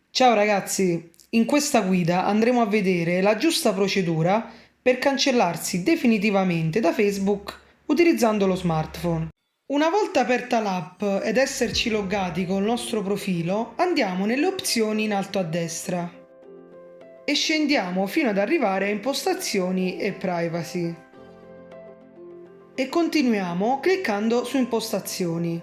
Ciao ragazzi, in questa guida andremo a vedere la giusta procedura per cancellarsi definitivamente da Facebook utilizzando lo smartphone. Una volta aperta l'app ed esserci loggati col nostro profilo, andiamo nelle opzioni in alto a destra e scendiamo fino ad arrivare a impostazioni e privacy e continuiamo cliccando su impostazioni.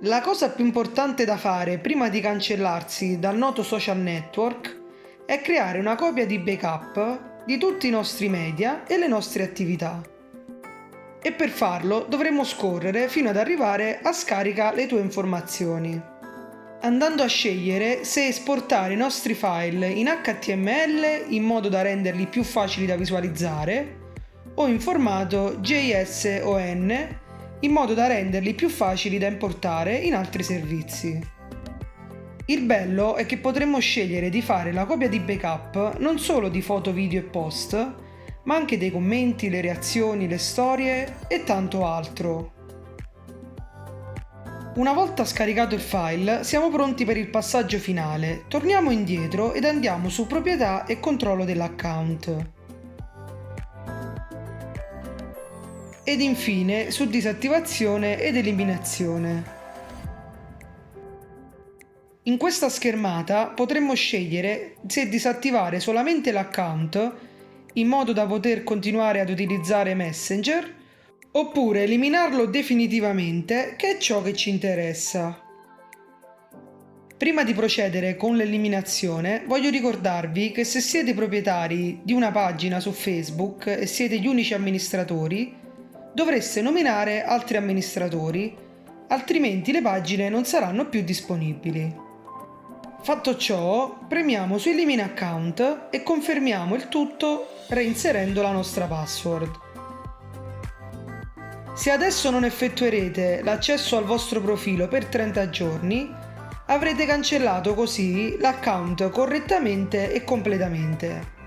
La cosa più importante da fare prima di cancellarsi dal noto social network è creare una copia di backup di tutti i nostri media e le nostre attività. E per farlo dovremo scorrere fino ad arrivare a scarica le tue informazioni, andando a scegliere se esportare i nostri file in HTML in modo da renderli più facili da visualizzare o in formato JSON in modo da renderli più facili da importare in altri servizi. Il bello è che potremmo scegliere di fare la copia di backup non solo di foto, video e post, ma anche dei commenti, le reazioni, le storie e tanto altro. Una volta scaricato il file, siamo pronti per il passaggio finale. Torniamo indietro ed andiamo su Proprietà e controllo dell'account. Ed infine su disattivazione ed eliminazione. In questa schermata potremmo scegliere se disattivare solamente l'account in modo da poter continuare ad utilizzare Messenger oppure eliminarlo definitivamente, che è ciò che ci interessa. Prima di procedere con l'eliminazione, voglio ricordarvi che se siete proprietari di una pagina su Facebook e siete gli unici amministratori, dovreste nominare altri amministratori, altrimenti le pagine non saranno più disponibili. Fatto ciò, premiamo su Elimina account e confermiamo il tutto reinserendo la nostra password. Se adesso non effettuerete l'accesso al vostro profilo per 30 giorni, avrete cancellato così l'account correttamente e completamente.